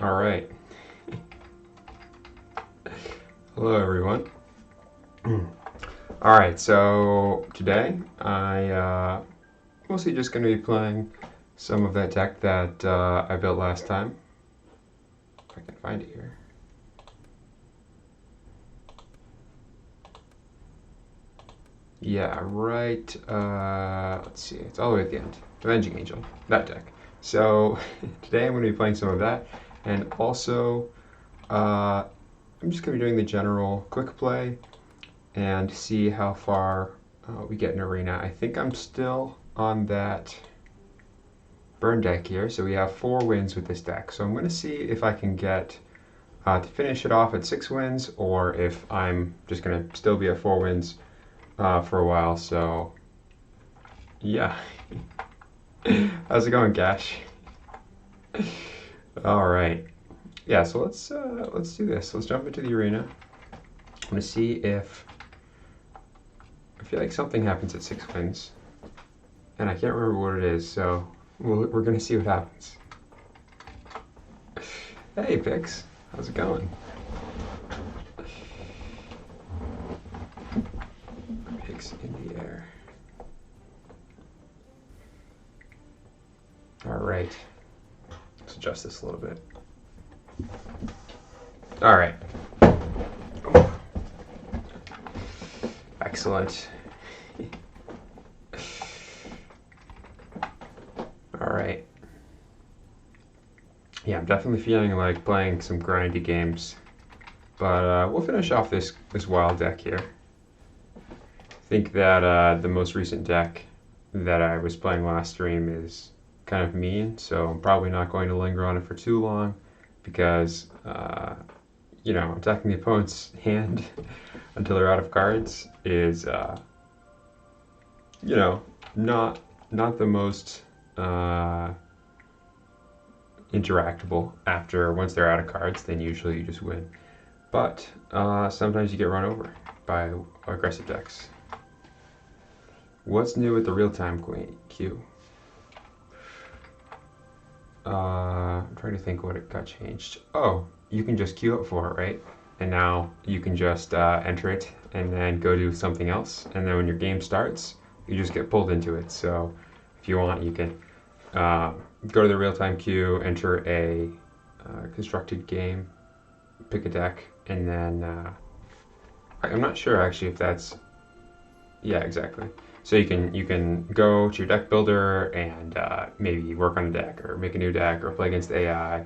All right. Hello, everyone. All right, so today mostly just going to be playing some of that deck that I built last time. If I can find it here. Yeah, right. Let's see. It's all the way at the end. Avenging Angel, that deck. So today I'm going to be playing some of that, and also I'm just going to be doing the general quick play and see how far we get in arena. I think I'm still on that burn deck here, so we have 4 wins with this deck. So I'm going to see if I can get to finish it off at 6 wins, or if I'm just going to still be at 4 wins for a while. So yeah. How's it going, Gash? All right. Yeah, so let's do this. Let's jump into the arena. I'm going to see if I feel like something happens at 6 wins, and I can't remember what it is, so we're going to see what happens. Hey, Pix. How's it going? Pix in the air. All right. Let's adjust this a little bit. All right. Excellent. All right. Yeah, I'm definitely feeling like playing some grindy games, but we'll finish off this wild deck here. I think that the most recent deck that I was playing last stream is kind of mean, so I'm probably not going to linger on it for too long, because attacking the opponent's hand until they're out of cards is not the most interactable. Once they're out of cards, then usually you just win, but sometimes you get run over by aggressive decks. What's new with the real-time queue? I'm trying to think what it got changed. Oh, you can just queue up for it, right? And now you can just enter it and then go do something else. And then when your game starts, you just get pulled into it. So if you want, you can go to the real-time queue, enter a constructed game, pick a deck, and then I'm not sure actually if that's... Yeah, exactly. So you can go to your deck builder and maybe work on a deck or make a new deck or play against AI.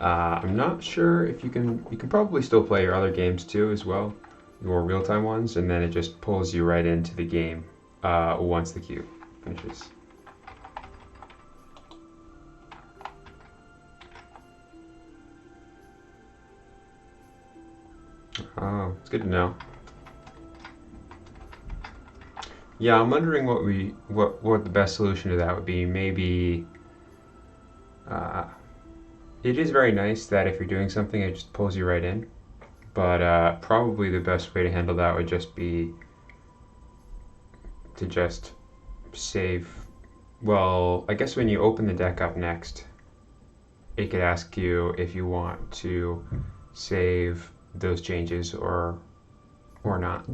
I'm not sure if you can probably still play your other games too as well, your real-time ones, and then it just pulls you right into the game once the queue finishes. Oh, it's good to know. Yeah, I'm wondering what the best solution to that would be. Maybe it is very nice that if you're doing something, it just pulls you right in. But probably the best way to handle that would just be to just save. Well, I guess when you open the deck up next, it could ask you if you want to save those changes or not.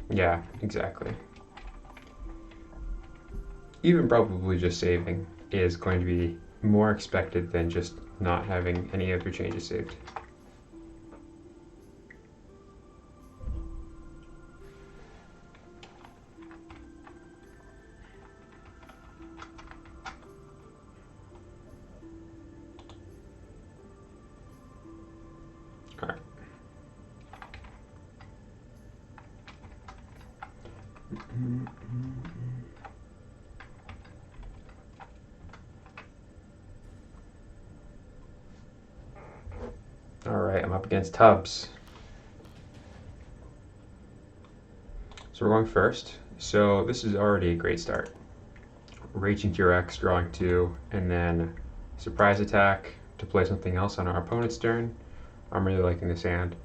Yeah, exactly. Even probably just saving is going to be more expected than just not having any of your changes saved. All right. All right, I'm up against Tubbs. So we're going first. So this is already a great start. Raging T-Rex, drawing 2, and then surprise attack to play something else on our opponent's turn. I'm really liking this hand.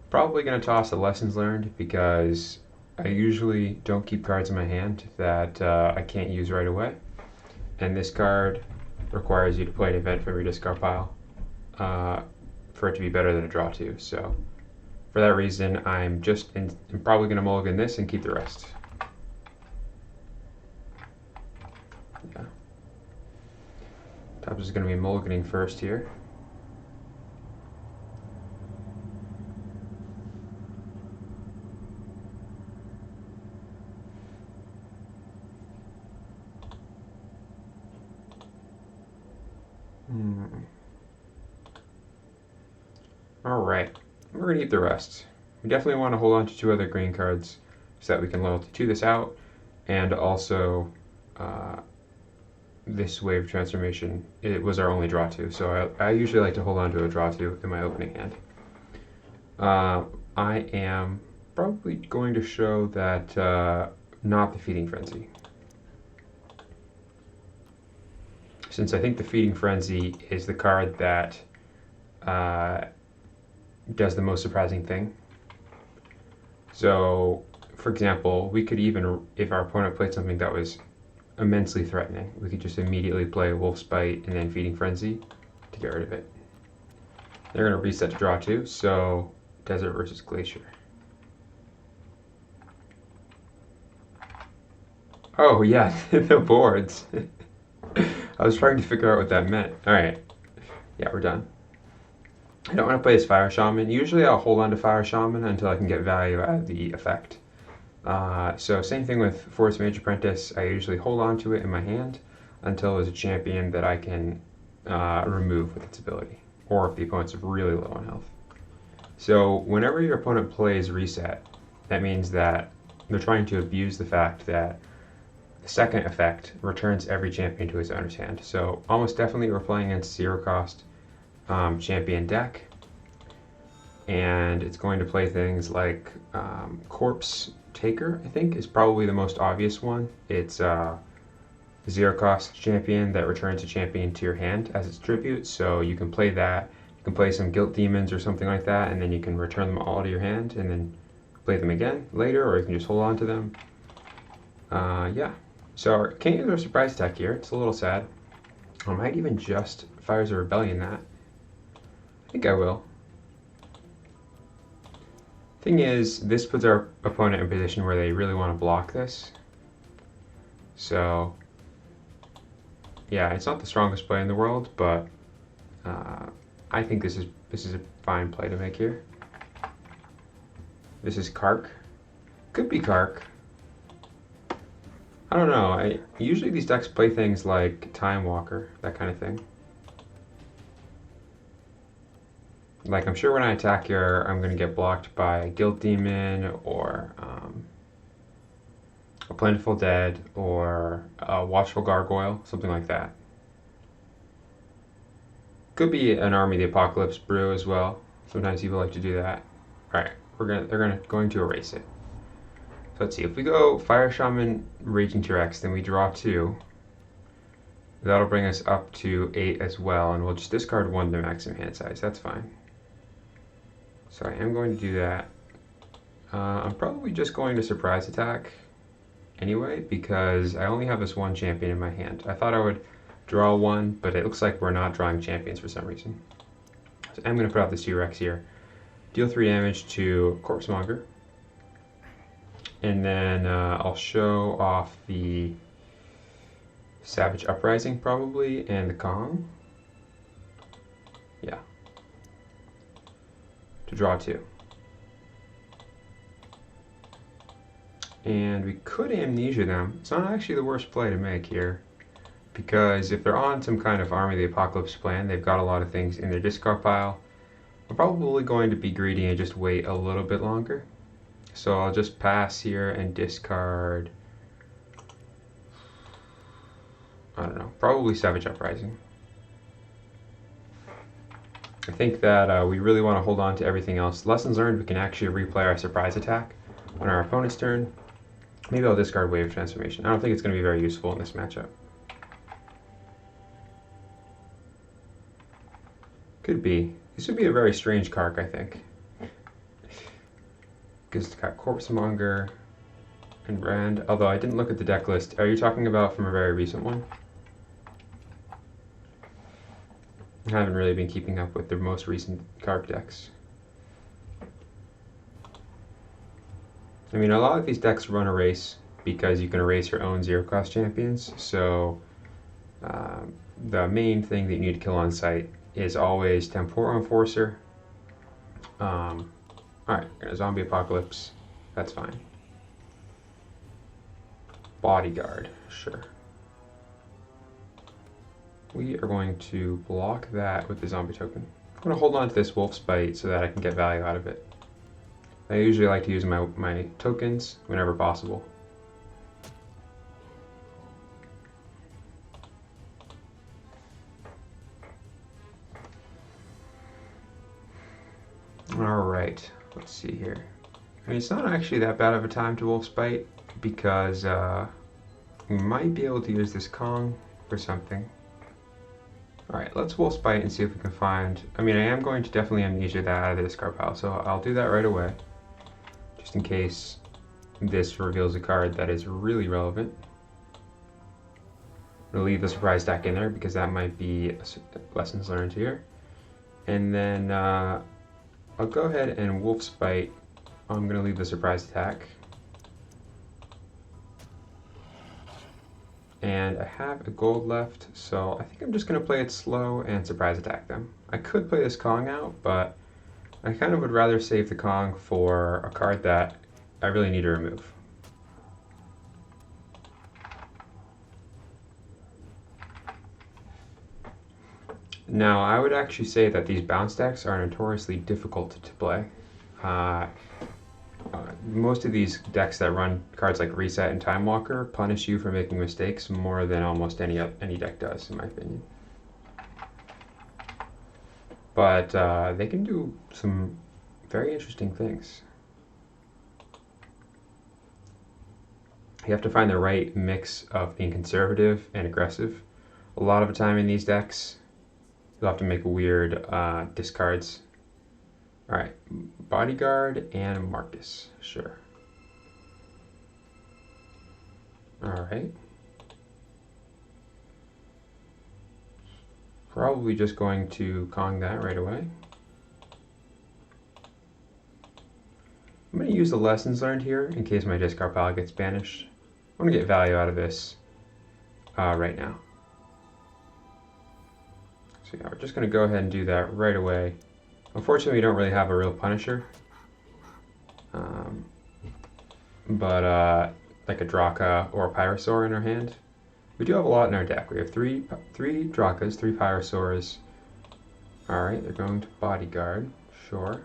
Probably going to toss the Lessons Learned because I usually don't keep cards in my hand that I can't use right away. And this card requires you to play an event from your discard pile for it to be better than a draw 2. So for that reason, I'm probably going to mulligan this and keep the rest. Yeah. Topps is going to be mulliganing first here. All right, we're going to keep the rest. We definitely want to hold on to 2 other green cards so that we can loyalty 2 this out, and also this Wave Transformation, it was our only draw 2, so I usually like to hold on to a draw 2 in my opening hand. I am probably going to show that not the Feeding Frenzy. Since I think the Feeding Frenzy is the card that does the most surprising thing. So, for example, we could even, if our opponent played something that was immensely threatening, we could just immediately play Wolf's Bite and then Feeding Frenzy to get rid of it. They're going to reset to draw 2, so Desert versus Glacier. Oh yeah, the boards. I was trying to figure out what that meant. Alright, yeah, we're done. I don't want to play as Fire Shaman. Usually I'll hold on to Fire Shaman until I can get value out of the effect. So same thing with Forest Mage Apprentice. I usually hold on to it in my hand until there's a champion that I can remove with its ability, or if the opponent's really low on health. So whenever your opponent plays Reset, that means that they're trying to abuse the fact that the second effect returns every champion to his owner's hand. So almost definitely we're playing against 0 cost champion deck, and it's going to play things like Corpse Taker, I think, is probably the most obvious one. It's a 0 cost champion that returns a champion to your hand as its tribute, so you can play that. You can play some Guilt Demons or something like that, and then you can return them all to your hand and then play them again later, or you can just hold on to them. Yeah, so can't use our surprise attack here. It's a little sad. I might even just Fires of Rebellion that. I think I will. Thing is, this puts our opponent in a position where they really want to block this. So, yeah, it's not the strongest play in the world, but I think this is a fine play to make here. This is Kark. Could be Kark. I don't know. Usually these decks play things like Time Walker, that kind of thing. Like, I'm sure when I attack here, I'm going to get blocked by Guilt Demon or a Plentiful Dead or a Watchful Gargoyle, something like that. Could be an Army of the Apocalypse brew as well. Sometimes people like to do that. Alright, they're going to erase it. So let's see, if we go Fire Shaman, Raging T-Rex, then we draw 2. That'll bring us up to 8 as well, and we'll just discard 1 to maximum hand size. That's fine. So I am going to do that. I'm probably just going to surprise attack anyway, because I only have this 1 champion in my hand. I thought I would draw 1, but it looks like we're not drawing champions for some reason. So I'm going to put out this T-Rex here. Deal 3 damage to Corpsemonger. And then I'll show off the Savage Uprising probably, and the Kong. Yeah. To draw 2. And we could Amnesia them. It's not actually the worst play to make here, because if they're on some kind of Army of the Apocalypse plan, they've got a lot of things in their discard pile. I'm probably going to be greedy and just wait a little bit longer. So I'll just pass here and discard, I don't know, probably Savage Uprising. I think that we really want to hold on to everything else. Lessons learned, we can actually replay our surprise attack on our opponent's turn. Maybe I'll discard Wave Transformation. I don't think it's going to be very useful in this matchup. Could be. This would be a very strange Kark, I think. Because it's got Corpsemonger and Brand. Although I didn't look at the deck list. Are you talking about from a very recent one? I haven't really been keeping up with the most recent Kark decks. I mean, a lot of these decks run erase because you can erase your own zero-cost champions. So the main thing that you need to kill on site is always Temporal Enforcer. Alright, Zombie Apocalypse. That's fine. Bodyguard, sure. We are going to block that with the zombie token. I'm going to hold on to this Wolf's Bite so that I can get value out of it. I usually like to use my tokens whenever possible. Alright, let's see here. I mean, it's not actually that bad of a time to Wolf's Bite because we might be able to use this Kong for something. Alright, let's Wolf's Bite and see if we can find... I mean, I am going to definitely Amnesia that out of the discard pile, so I'll do that right away. Just in case this reveals a card that is really relevant. I'm going to leave the surprise deck in there because that might be lessons learned here. And then I'll go ahead and Wolf's Bite. I'm going to leave the surprise attack. And I have a gold left, so I think I'm just going to play it slow and surprise attack them. I could play this Kong out, but I kind of would rather save the Kong for a card that I really need to remove. Now, I would actually say that these bounce decks are notoriously difficult to play. Most of these decks that run cards like Reset and Time Walker punish you for making mistakes more than almost any deck does, in my opinion. But they can do some very interesting things. You have to find the right mix of being conservative and aggressive. A lot of the time in these decks, you'll have to make weird discards. Alright, Bodyguard and Marcus, sure. Alright. Probably just going to Kong that right away. I'm going to use the lessons learned here in case my discard pile gets banished. I want to get value out of this right now. So yeah, we're just going to go ahead and do that right away. Unfortunately, we don't really have a real Punisher. But like a Draka or a Pyrosaur in our hand. We do have a lot in our deck. We have three Drakas, 3 Pyrosaurs. Alright, they're going to Bodyguard. Sure.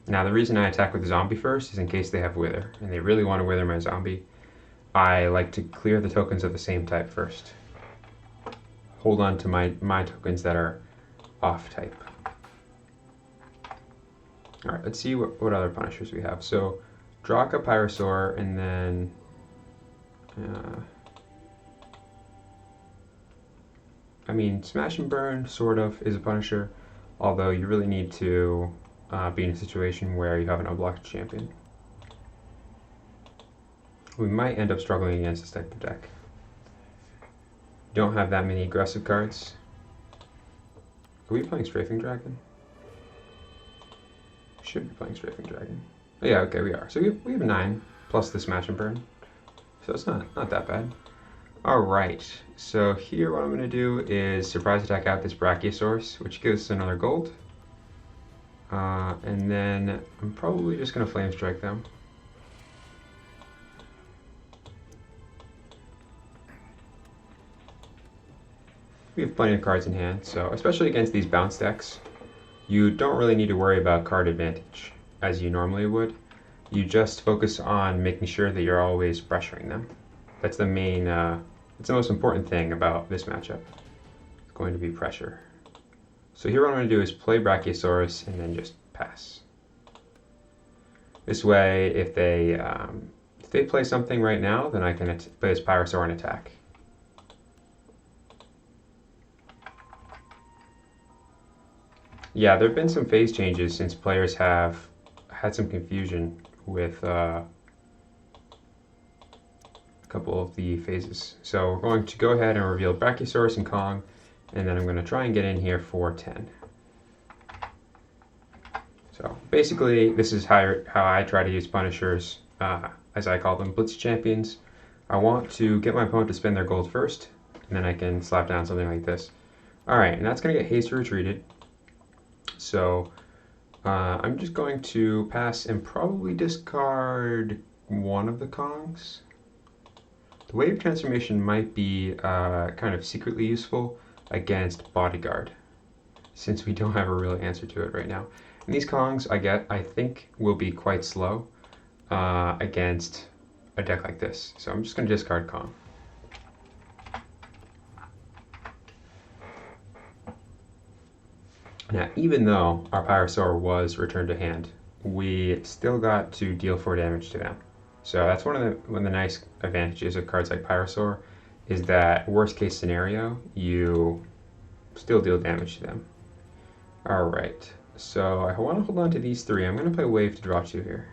Now, the reason I attack with the zombie first is in case they have Wither, and they really want to Wither my zombie. I like to clear the tokens of the same type first. Hold on to my tokens that are off type. Alright, let's see what other Punishers we have. So, Draka, Pyrosaur, and then... I mean, Smash and Burn, sort of, is a Punisher, although you really need to be in a situation where you have an unblocked champion. We might end up struggling against this type of deck. Don't have that many aggressive cards. Are we playing Strafing Dragon? Should be playing Strafing Dragon. Oh yeah, okay, we are. So we have 9 plus the Smash and Burn. So it's not that bad. Alright, so here what I'm going to do is surprise attack out this Brachiosaurus, which gives us another gold. And then I'm probably just going to Flame Strike them. We have plenty of cards in hand, so especially against these bounce decks, you don't really need to worry about card advantage as you normally would. You just focus on making sure that you're always pressuring them. That's the main, it's the most important thing about this matchup. It's going to be pressure. So here what I'm going to do is play Brachiosaurus and then just pass. This way, if they play something right now, then I can play this Pyrosaur and attack. Yeah, there have been some phase changes since players have had some confusion with a couple of the phases. So we're going to go ahead and reveal Brachiosaurus and Kong, and then I'm going to try and get in here for 10. So basically, this is how I try to use Punishers, as I call them, Blitz Champions. I want to get my opponent to spend their gold first, and then I can slap down something like this. Alright, and that's going to get hasty retreated. So I'm just going to pass and probably discard one of the Kongs. The Wave Transformation might be kind of secretly useful against Bodyguard, since we don't have a real answer to it right now. And these Kongs, I think, will be quite slow against a deck like this. So I'm just going to discard Kong. Now, even though our Pyrosaur was returned to hand, we still got to deal 4 damage to them. So that's one of the nice advantages of cards like Pyrosaur, is that worst case scenario, you still deal damage to them. Alright, so I want to hold on to these 3. I'm going to play Wave to draw 2 here.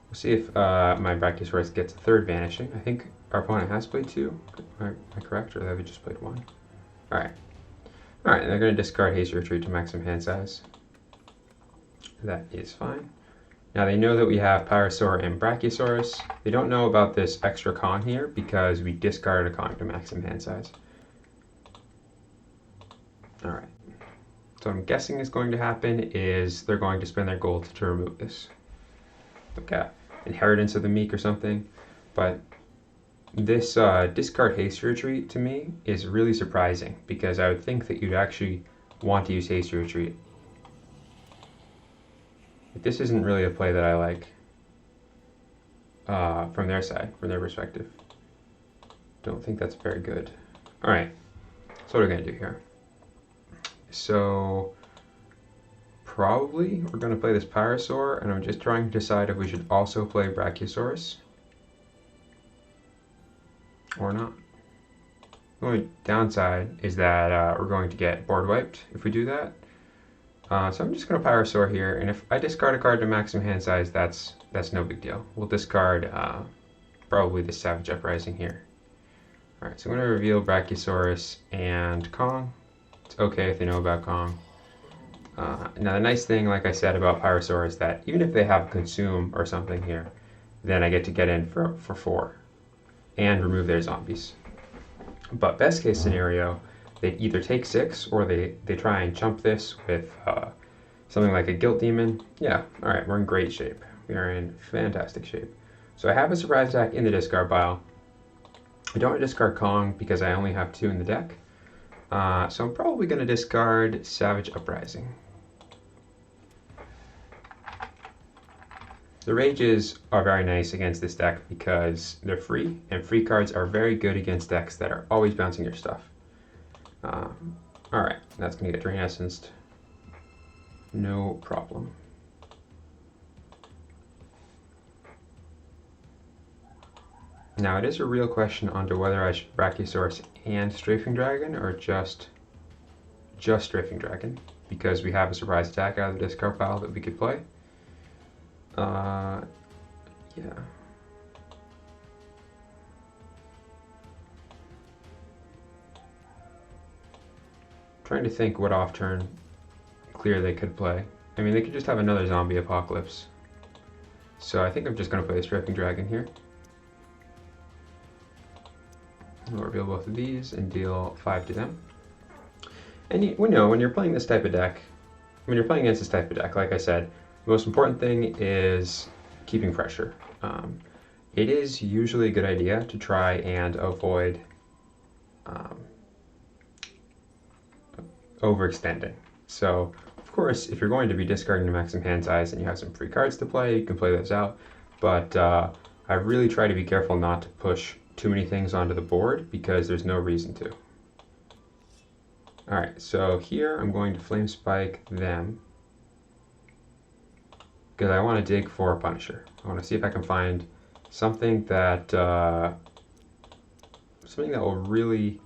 We'll see if my Brachiosaurus gets a 3rd Vanishing. I think our opponent has played 2. Am I correct? Or have they just played 1? Alright. Alright, they're going to discard Hasty Retreat to maximum hand size. That is fine. Now they know that we have Pyrosaur and Brachiosaurus. They don't know about this extra Kong here because we discarded a Kong to maximum hand size. Alright. So what I'm guessing is going to happen is they're going to spend their gold to remove this. Okay, Inheritance of the Meek or something. But this discard Hasty Retreat to me is really surprising because I would think that you'd actually want to use Hasty Retreat. But this isn't really a play that I like from their side, from their perspective. Don't think that's very good. Alright, so what are we going to do here? So probably we're going to play this Pyrosaur, and I'm just trying to decide if we should also play Brachiosaurus or not. The only downside is that we're going to get board wiped if we do that. So I'm just going to Pyrosaur here, and if I discard a card to maximum hand size, that's no big deal. We'll discard probably the Savage Uprising here. Alright, so I'm going to reveal Brachiosaurus and Kong. It's okay if they know about Kong. Now the nice thing, like I said about Pyrosaur, is that even if they have Consume or something here, then I get to get in for 4 and remove their zombies. But best case scenario, they either take 6 or they try and chump this with something like a Guilt Demon. Yeah, alright, we're in great shape. We are in fantastic shape. So I have a surprise attack in the discard pile. I don't want to discard Kong because I only have 2 in the deck. So I'm probably going to discard Savage Uprising. The Rages are very nice against this deck because they're free, and free cards are very good against decks that are always bouncing your stuff. Alright, that's going to get Drain Essenced. No problem. Now it is a real question onto whether I should Brachiosaurus and Strafing Dragon or just Strafing Dragon, because we have a surprise attack out of the discard pile that we could play. Yeah. Trying to think what off turn clear they could play. I mean, they could just have another Zombie Apocalypse. So I think I'm just going to play a Strafing Dragon here. We'll reveal both of these and deal 5 to them. And we know when you're playing this type of deck, when you're playing against this type of deck, like I said, the most important thing is keeping pressure. It is usually a good idea to try and avoid overextending. So, of course, if you're going to be discarding the maximum hand size and you have some free cards to play, you can play those out. But I really try to be careful not to push too many things onto the board because there's no reason to. Alright, so here I'm going to Flame Spike them. because I want to dig for a Punisher. I want to see if I can find something that will really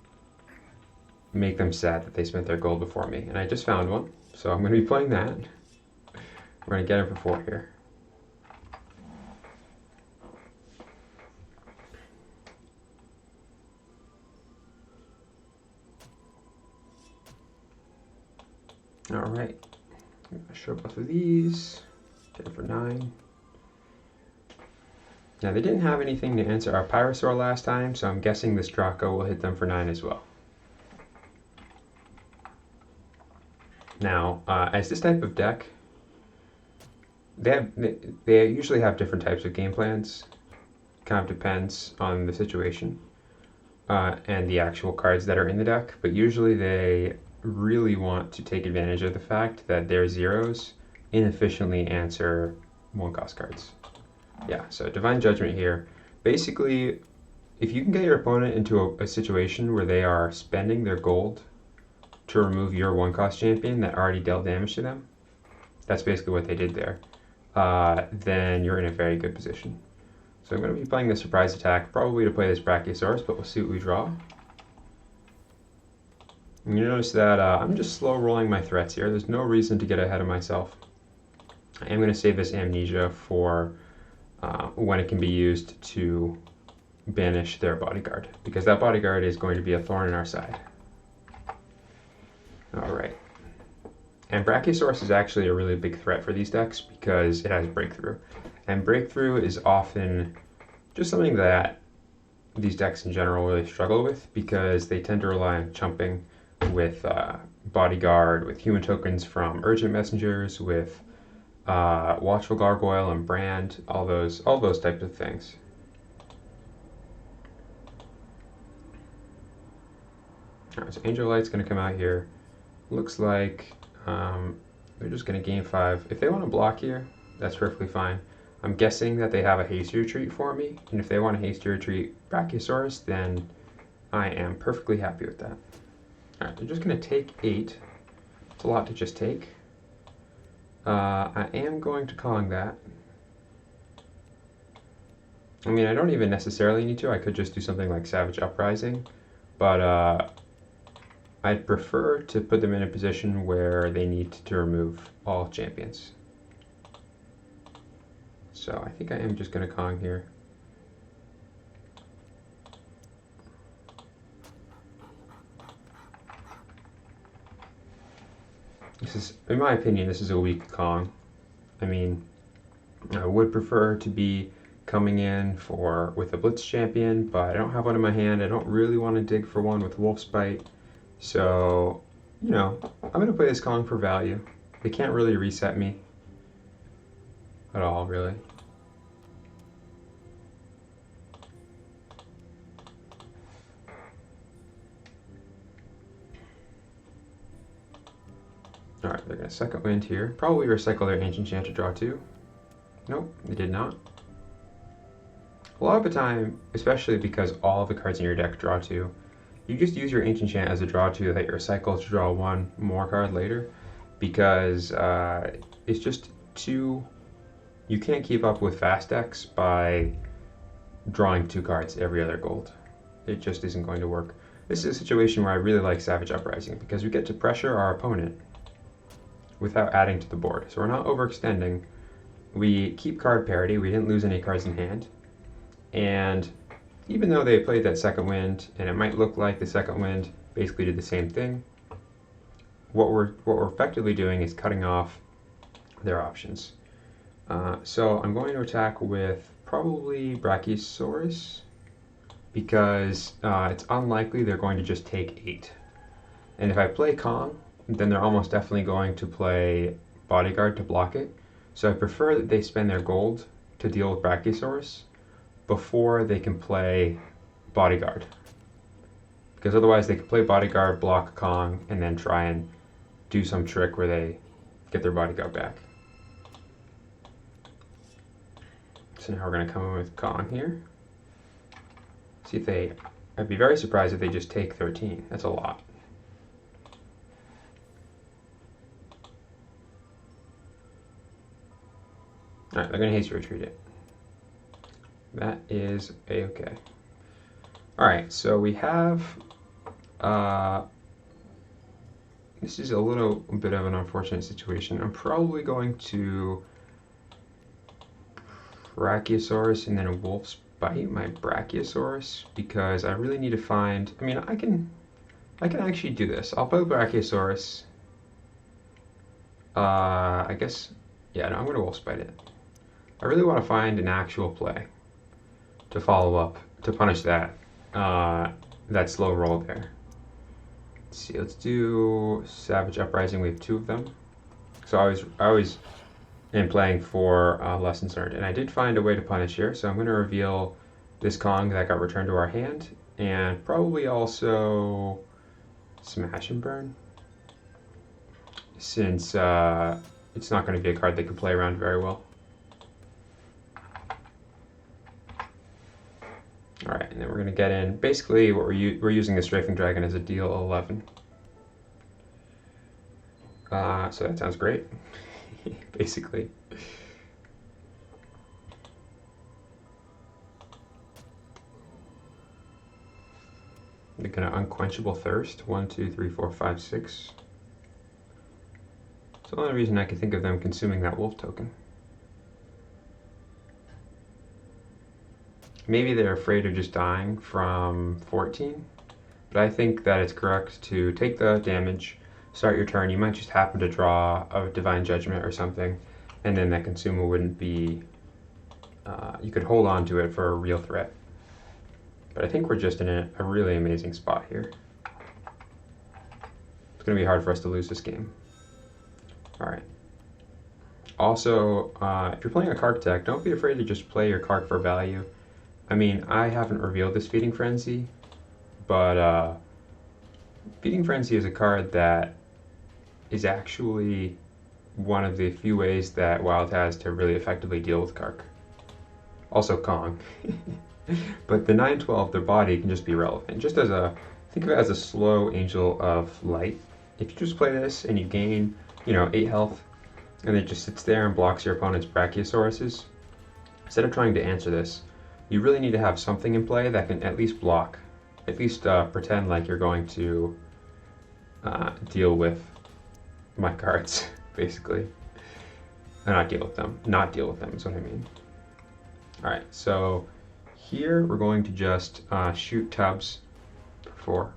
make them sad that they spent their gold before me. And I just found one, so I'm going to be playing that. We're going to get him for 4 here. All right, I'm going to show both of these. Get him for 9. Now they didn't have anything to answer our Pyrosaur last time, so I'm guessing this Draco will hit them for 9 as well. Now, as this type of deck, they usually have different types of game plans. Kind of depends on the situation and the actual cards that are in the deck, but usually they really want to take advantage of the fact that their zeros inefficiently answer 1-cost cards. Yeah, so Divine Judgment here. Basically, if you can get your opponent into a situation where they are spending their gold to remove your 1-cost champion that already dealt damage to them, that's basically what they did there, then you're in a very good position. So I'm going to be playing the surprise attack, probably to play this Brachiosaurus, but we'll see what we draw. And you notice that I'm just slow rolling my threats here. There's no reason to get ahead of myself. I am going to save this Amnesia for when it can be used to banish their bodyguard, because that bodyguard is going to be a thorn in our side. Alright. And Brachiosaurus is actually a really big threat for these decks because it has Breakthrough. And Breakthrough is often just something that these decks in general really struggle with because they tend to rely on chumping with Bodyguard, with human tokens from Urgent Messengers, with Watchful Gargoyle and Brand, all those types of things. Alright, so Angel Light's going to come out here. Looks like they're just going to gain 5. If they want to block here, that's perfectly fine. I'm guessing that they have a hasty retreat for me, and if they want a hasty retreat Brachiosaurus, then I am perfectly happy with that. Alright, they're just going to take 8. It's a lot to just take. I am going to Kong that. I mean, I don't even necessarily need to. I could just do something like Savage Uprising, but I'd prefer to put them in a position where they need to remove all champions. So I think I am just going to Kong here. This is, in my opinion, this is a weak Kong. I mean, I would prefer to be coming in with a Blitz champion, but I don't have one in my hand. I don't really want to dig for one with Wolf's Bite. So, you know, I'm going to play this Kong for value. They can't really reset me at all, really. Alright, they're going to Second Wind here. Probably recycle their Ancient Chant to draw 2. Nope, they did not. A lot of the time, especially because all of the cards in your deck draw 2, you just use your Ancient Chant as a draw 2 that your cycle to draw 1 more card later, because it's just too... You can't keep up with fast decks by drawing 2 cards every other gold. It just isn't going to work. This is a situation where I really like Savage Uprising, because we get to pressure our opponent without adding to the board. So we're not overextending. We keep card parity. We didn't lose any cards in hand. And even though they played that Second Wind, and it might look like the Second Wind basically did the same thing, what we're effectively doing is cutting off their options. So I'm going to attack with probably Brachiosaurus, because it's unlikely they're going to just take 8. And if I play Kong, then they're almost definitely going to play Bodyguard to block it. So I prefer that they spend their gold to deal with Brachiosaurus before they can play Bodyguard. Because otherwise they could play Bodyguard, block Kong, and then try and do some trick where they get their Bodyguard back. So now we're going to come in with Kong here. See if they... I'd be very surprised if they just take 13. That's a lot. Alright, they're going to haste retreat it. That is a-okay. Alright, so we have... this is a little bit of an unfortunate situation. I'm probably going to Brachiosaurus and then a Wolf's Bite my Brachiosaurus because I really need to find... I mean, I can actually do this. I'll play Brachiosaurus. I guess... Yeah, no, I'm going to Wolf's Bite it. I really want to find an actual play to follow up, to punish that slow roll there. Let's see, let's do Savage Uprising. We have 2 of them. So I always am playing for Lessons Learned. And I did find a way to punish here, so I'm going to reveal this Kong that got returned to our hand, and probably also Smash and Burn, since it's not going to be a card they can play around very well. Alright, and then we're going to get in. Basically, what we're using the Strafing Dragon as a deal 11. So that sounds great, basically. They're going to Unquenchable Thirst. 1, 2, 3, 4, 5, 6. It's the only reason I can think of them consuming that wolf token. Maybe they're afraid of just dying from 14, but I think that it's correct to take the damage, start your turn. You might just happen to draw a Divine Judgment or something, and then that consumer wouldn't be... you could hold on to it for a real threat. But I think we're just in a really amazing spot here. It's going to be hard for us to lose this game. Alright. Also, if you're playing a Kark deck, don't be afraid to just play your Kark for value. I mean, I haven't revealed this Feeding Frenzy, but Feeding Frenzy is a card that is actually one of the few ways that Wild has to really effectively deal with Kark. Also Kong. But the 9/12, their body can just be relevant. Just as think of it as a slow Angel of Light. If you just play this and you gain, 8 health, and it just sits there and blocks your opponent's Brachiosauruses, instead of trying to answer this, you really need to have something in play that can at least block, at least pretend like you're going to deal with my cards, basically. Not deal with them is what I mean. Alright, so here we're going to just shoot Tubbs for 4.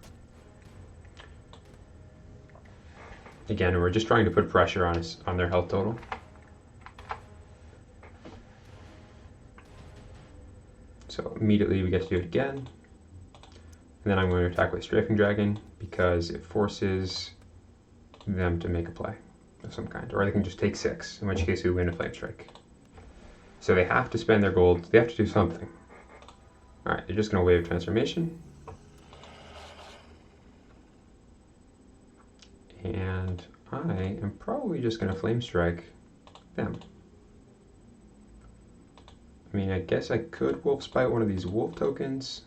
Again, we're just trying to put pressure on their health total. So immediately we get to do it again. And then I'm going to attack with Strafing Dragon because it forces them to make a play of some kind. Or they can just take 6, in which case we win a Flame Strike. So they have to spend their gold. They have to do something. Alright, they're just going to Wave Transformation. And I am probably just going to Flame Strike them. I mean, I guess I could Wolf Spite one of these wolf tokens.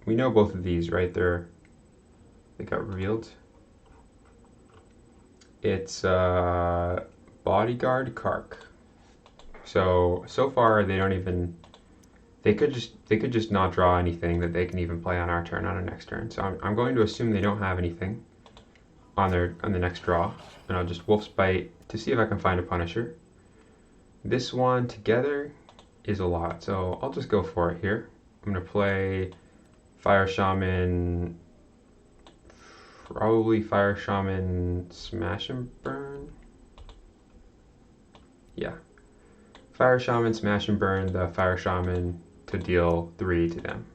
We know both of these, right? They got revealed. It's Bodyguard Kark. So far they don't even... They could just not draw anything that they can even play on our turn, on our next turn. So I'm going to assume they don't have anything on the next draw, and I'll just Wolf Spite to see if I can find a Punisher. This one together is a lot, so I'll just go for it here. I'm going to play Fire Shaman, probably Fire Shaman Smash and Burn. Yeah. Fire Shaman, Smash and Burn the Fire Shaman to deal 3 to them.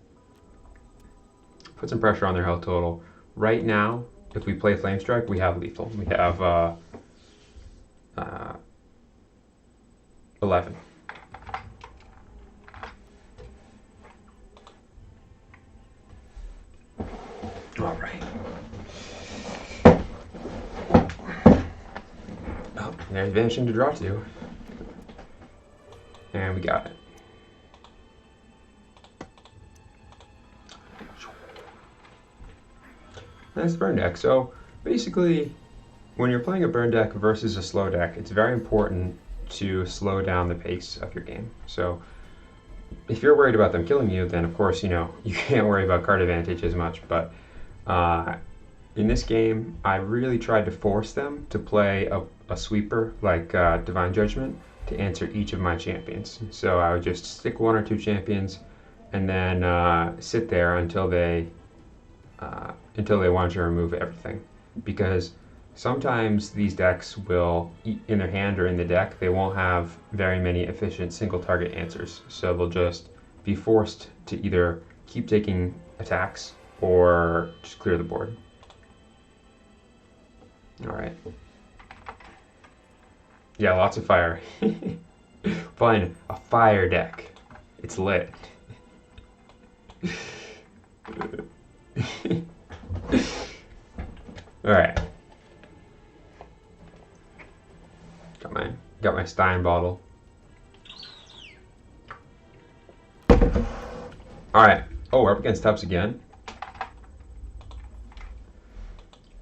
Put some pressure on their health total. Right now, if we play Flame Strike, we have lethal. We have 11. All right. Oh, there's Vanishing to draw 2. And we got it. That's the burn deck. So basically, when you're playing a burn deck versus a slow deck, it's very important to slow down the pace of your game. So if you're worried about them killing you, then of course, you know, you can't worry about card advantage as much. But in this game, I really tried to force them to play a sweeper like Divine Judgment to answer each of my champions. So I would just stick 1 or 2 champions and then sit there until they wanted to remove everything. Because sometimes these decks will, in their hand or in the deck, they won't have very many efficient single target answers. So they'll just be forced to either keep taking attacks or just clear the board. Alright. Yeah, lots of fire. Playing a fire deck. It's lit. Alright. Got my Stein bottle. Alright. Oh, we're up against Tubbs again.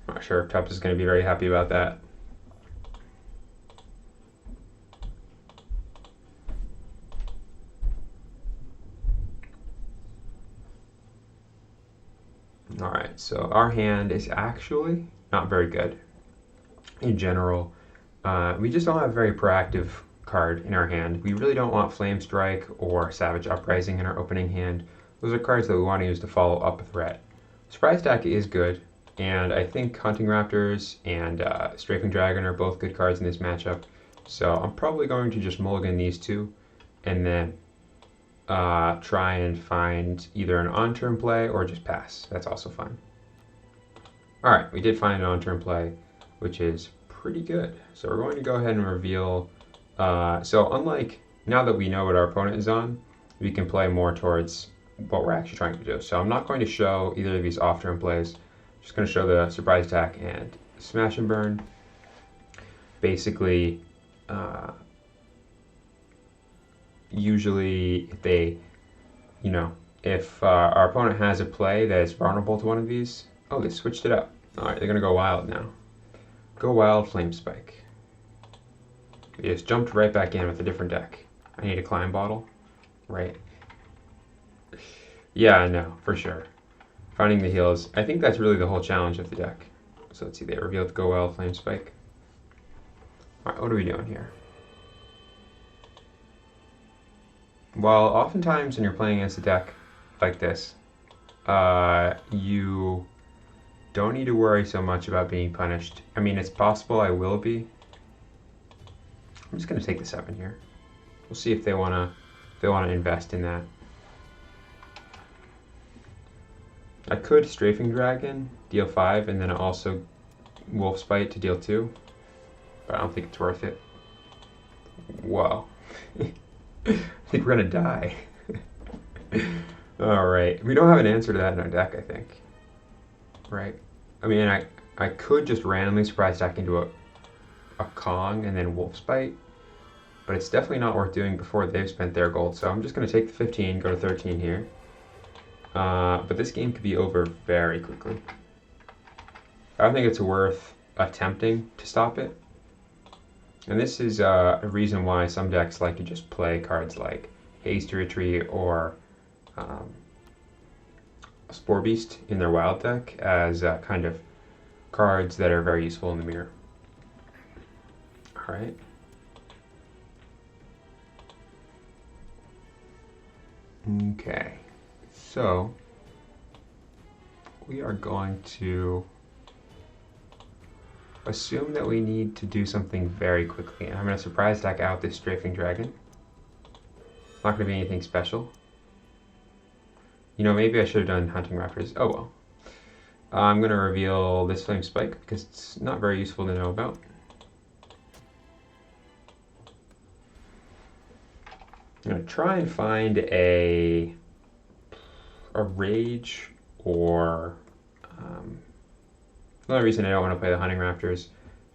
Not sure if Tubbs is going to be very happy about that. Alright, so our hand is actually not very good in general. We just don't have a very proactive card in our hand. We really don't want Flame Strike or Savage Uprising in our opening hand. Those are cards that we want to use to follow up a threat. Surprise Attack is good, and I think Hunting Raptors and Strafing Dragon are both good cards in this matchup. So I'm probably going to just mulligan these two, and then try and find either an on-turn play or just pass. That's also fine. Alright, we did find an on-turn play, which is pretty good. So we're going to go ahead and reveal. So unlike now that we know what our opponent is on, we can play more towards what we're actually trying to do. So I'm not going to show either of these off-turn plays. I'm just going to show the Surprise Attack and Smash and Burn. Basically, usually if our opponent has a play that is vulnerable to one of these. Oh, they switched it up. Alright, they're going to go wild now. Go Wild, Flame Spike. We just jumped right back in with a different deck. I need a Climb Bottle. Right. Yeah, I know, for sure. Finding the heals. I think that's really the whole challenge of the deck. So let's see, they revealed Go Wild, Flame Spike. Alright, what are we doing here? Well, oftentimes when you're playing against a deck like this, you don't need to worry so much about being punished. I mean, it's possible I will be. I'm just going to take the 7 here. We'll see if they want to invest in that. I could Strafing Dragon, deal 5, and then also Wolf's Bite to deal 2, but I don't think it's worth it. Whoa. I think we're going to die. Alright, we don't have an answer to that in our deck, I think. Right. I mean, I could just randomly Surprise Attack into a Kong and then Wolf's Bite, but it's definitely not worth doing before they've spent their gold. So I'm just going to take the 15, go to 13 here. But this game could be over very quickly. I don't think it's worth attempting to stop it. And this is a reason why some decks like to just play cards like Hasty Retreat or Spore Beast in their wild deck as kind of cards that are very useful in the mirror. Alright. Okay. So we are going to assume that we need to do something very quickly. I'm going to Surprise Attack out this Strafing Dragon. It's not going to be anything special. You know, maybe I should have done Hunting Raptors. Oh well. I'm going to reveal this Flame Spike because it's not very useful to know about. I'm going to try and find a Rage or... the only reason I don't want to play the Hunting Raptors,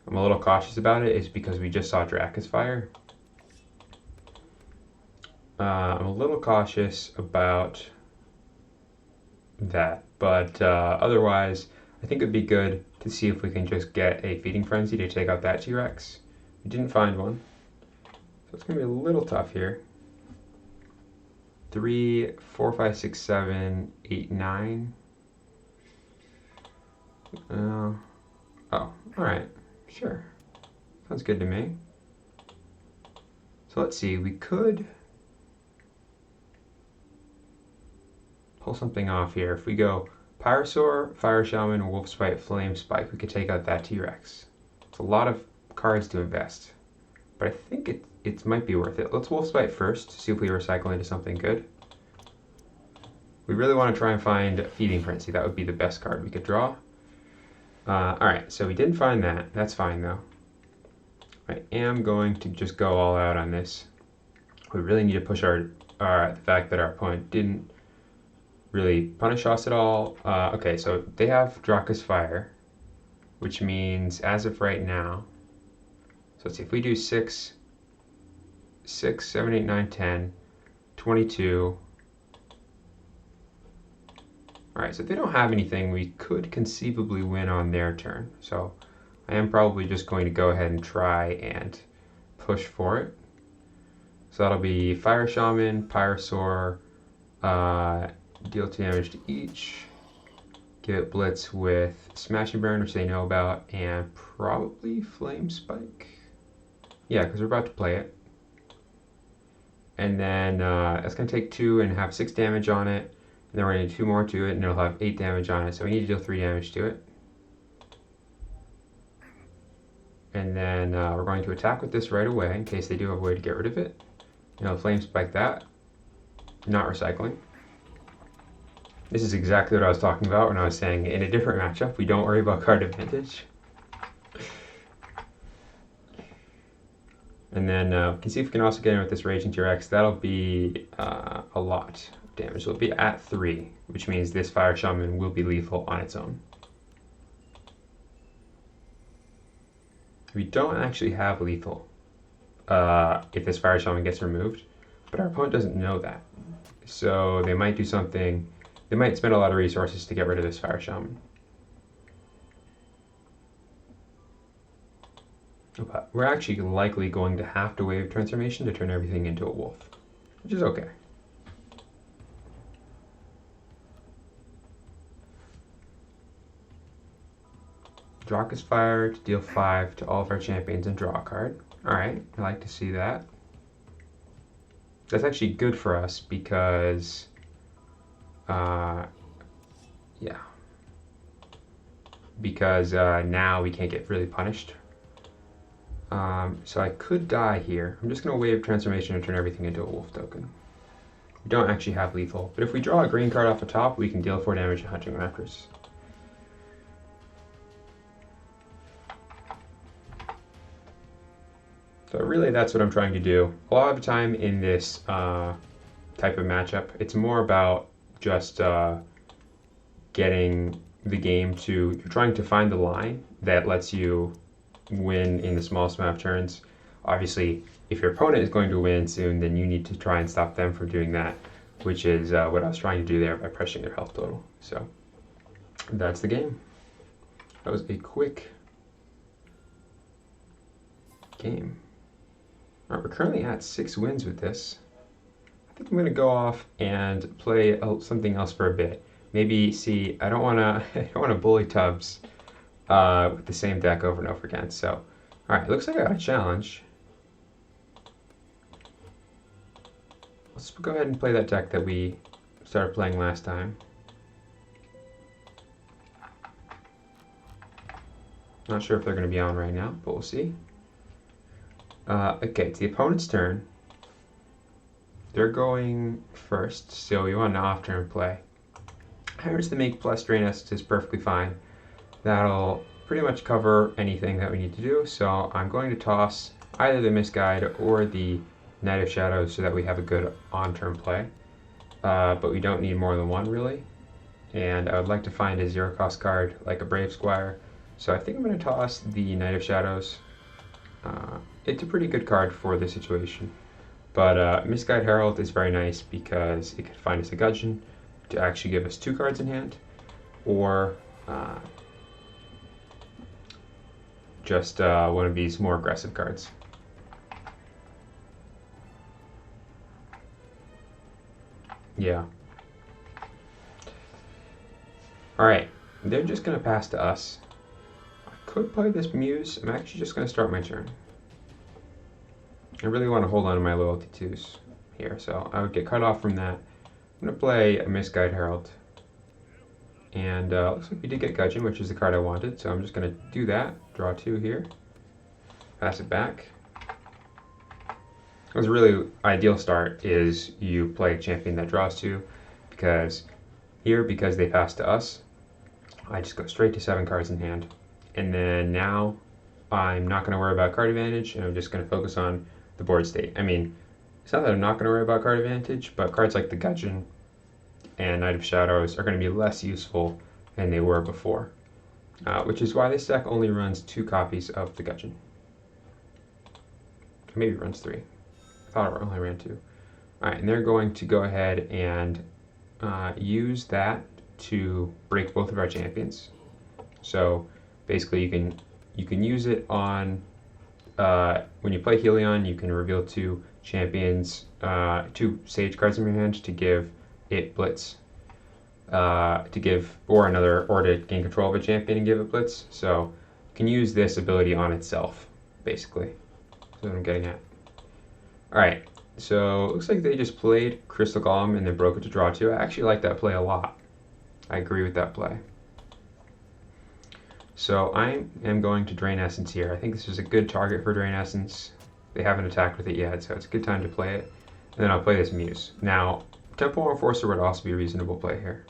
I'm a little cautious about it, is because we just saw Dracus Fire. I'm a little cautious about that, but otherwise I think it'd be good to see if we can just get a Feeding Frenzy to take out that T-Rex. We didn't find one, So it's going to be a little tough here. 3, 4, 5, 6, 7, 8, 9. Oh, alright. Sure. Sounds good to me. So let's see, we could pull something off here. If we go Pyrosaur, Fire Shaman, Wolf Spike, Flame Spike, we could take out that T-Rex. It's a lot of cards to invest, but I think it might be worth it. Let's Wolf Spike first to see if we recycle into something good. We really want to try and find Feeding Frenzy. That would be the best card we could draw. Alright, so we didn't find that. That's fine though. I am going to just go all out on this. We really need to push the fact that our opponent didn't really punish us at all. Okay, so they have Draka's Fire, which means as of right now, so let's see, if we do 6, 7, 8, 9, 10, 22. Alright, so if they don't have anything, we could conceivably win on their turn. So I am probably just going to go ahead and try and push for it. So that'll be Fire Shaman, Pyrosaur, deal 2 damage to each. Give it Blitz with Smashing Burn, which they know about, and probably Flame Spike. Yeah, because we're about to play it. And then it's going to take 2 and have 6 damage on it. And then we're going to do 2 more to it, and it'll have 8 damage on it. So we need to deal 3 damage to it. And then we're going to attack with this right away in case they do have a way to get rid of it. Flame Spike that. Not recycling. This is exactly what I was talking about when I was saying in a different matchup, we don't worry about card advantage. And then we can see if we can also get in with this Raging T-Rex. That'll be a lot of damage. It'll be at 3, which means this Fire Shaman will be lethal on its own. We don't actually have lethal if this Fire Shaman gets removed, but our opponent doesn't know that. So they might do something, they might spend a lot of resources to get rid of this Fire Shaman. But we're actually likely going to have to wave Transformation to turn everything into a wolf, which is okay. Draka's Fire to deal 5 to all of our champions and draw a card. Alright, I like to see that. That's actually good for us because, because now we can't get really punished. So I could die here. I'm just going to wave Transformation and turn everything into a wolf token. We don't actually have lethal, but if we draw a green card off the top, we can deal 4 damage to Hunting Raptors. So really that's what I'm trying to do. A lot of the time in this type of matchup, it's more about just getting the game to, you're trying to find the line that lets you win in the smallest amount of turns. Obviously, if your opponent is going to win soon, then you need to try and stop them from doing that, which is what I was trying to do there by pressing their health total. So that's the game. That was a quick game. All right, we're currently at 6 wins with this. I think I'm going to go off and play something else for a bit. Maybe see, I don't want to bully Tubbs with the same deck over and over again. So, all right, it looks like I got a challenge. Let's go ahead and play that deck that we started playing last time. Not sure if they're going to be on right now, but we'll see. Okay, it's the opponent's turn. They're going first, so we want an off-turn play. Here's the Make plus Drain Essence is perfectly fine. That'll pretty much cover anything that we need to do, so I'm going to toss either the Misguide or the Knight of Shadows so that we have a good on-turn play. But we don't need more than one, really. And I would like to find a zero-cost card, like a Brave Squire. So I think I'm going to toss the Knight of Shadows. It's a pretty good card for this situation. But Misguide Herald is very nice because it could find us a Gudgeon to actually give us 2 cards in hand, or just one of these more aggressive cards. Yeah. Alright, they're just going to pass to us. I could play this Muse. I'm actually just going to start my turn. I really want to hold on to my loyalty 2s here, so I would get cut off from that. I'm going to play a Misguide Herald. And looks like we did get Gudgeon, which is the card I wanted, so I'm just going to do that. Draw 2 here. Pass it back. What's a really ideal start is you play a champion that draws 2, because here, because they pass to us, I just go straight to 7 cards in hand. And then now I'm not going to worry about card advantage, and I'm just going to focus on the board state. I mean, it's not that I'm not going to worry about card advantage, but cards like the Gudgeon and Knight of Shadows are going to be less useful than they were before, which is why this deck only runs 2 copies of the Gudgeon. Maybe it runs 3. I thought it only ran 2. Alright, and they're going to go ahead and use that to break both of our champions. So basically you can use it on when you play Helion, you can reveal 2 champions, 2 Sage cards in your hand to give it Blitz, or to gain control of a champion and give it Blitz. So you can use this ability on itself, basically. That's what I'm getting at. Alright, so it looks like they just played Crystal Golem and then broke it to draw 2. I actually like that play a lot. I agree with that play. So I am going to Drain Essence here. I think this is a good target for Drain Essence. They haven't attacked with it yet, so it's a good time to play it. And then I'll play this Muse. Now, Tempo Enforcer would also be a reasonable play here.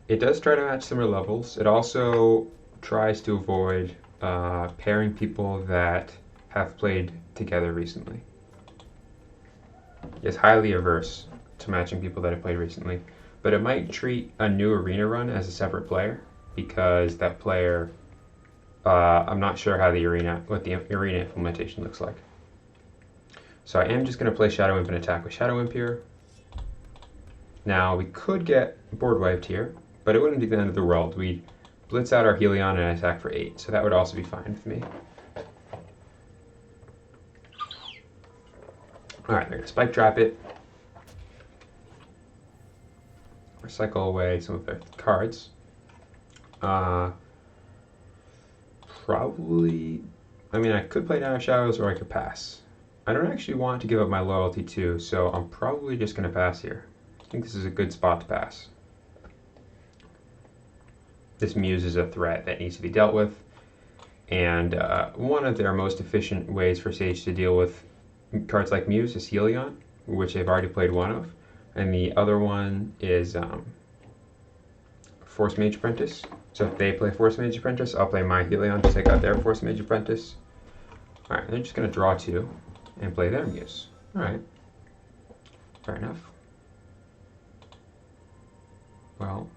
It does try to match similar levels. It also tries to avoid pairing people that have played together recently. It's highly averse to matching people that have played recently, but it might treat a new arena run as a separate player, because that player, I'm not sure what the arena implementation looks like. So I am just going to play Shadow Imp and attack with Shadow Imp here. Now we could get board wiped here, but it wouldn't be the end of the world. We'd blitz out our Helion and attack for 8, so that would also be fine with me. Alright, they're going to Spike Trap it. Recycle away some of their cards. Probably, I mean, I could play Knight of Shadows or I could pass. I don't actually want to give up my loyalty 2, so I'm probably just going to pass here. I think this is a good spot to pass. This Muse is a threat that needs to be dealt with, and one of their most efficient ways for Sage to deal with cards like Muse is Helion, which they've already played one of, and the other one is Force Mage Apprentice. So if they play Force Mage Apprentice, I'll play my Helion to take out their Force Mage Apprentice. Alright, they're just going to draw 2 and play their Muse. Alright, fair enough. Well,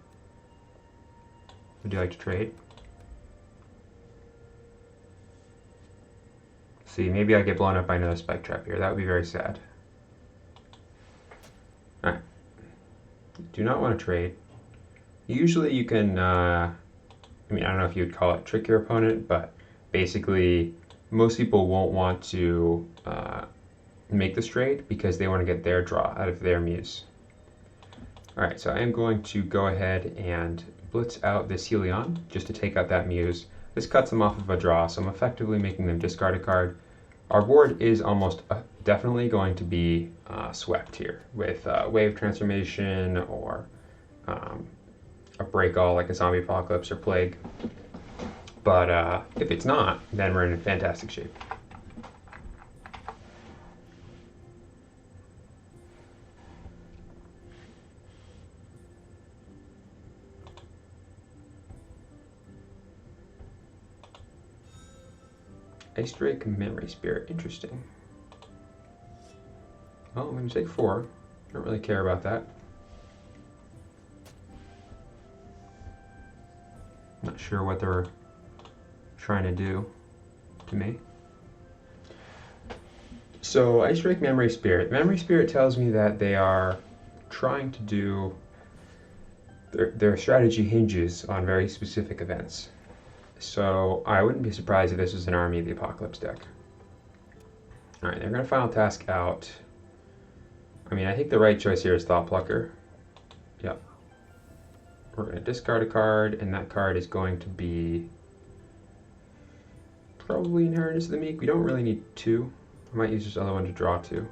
would you like to trade? See, maybe I get blown up by another Spike Trap here. That would be very sad. Alright. Do not want to trade. Usually you can, I mean, I don't know if you would call it trick your opponent, but basically most people won't want to make this trade because they want to get their draw out of their Muse. Alright, so I am going to go ahead and blitz out this Helion just to take out that Muse. This cuts them off of a draw, so I'm effectively making them discard a card. Our board is almost definitely going to be swept here with Wave Transformation or a Break All like a Zombie Apocalypse or Plague. But if it's not, then we're in fantastic shape. Ice Drake, Memory Spirit, interesting. Well, I'm going to take 4. Don't really care about that. Not sure what they're trying to do to me. So, Ice Drake, Memory Spirit. Memory Spirit tells me that they are trying to do... Their strategy hinges on very specific events. So I wouldn't be surprised if this was an Army of the Apocalypse deck. Alright, they're going to final task out. I mean, I think the right choice here is Thought Plucker. Yep. We're going to discard a card, and that card is going to be probably Inheritance of the Meek. We don't really need two. I might use this other one to draw two. And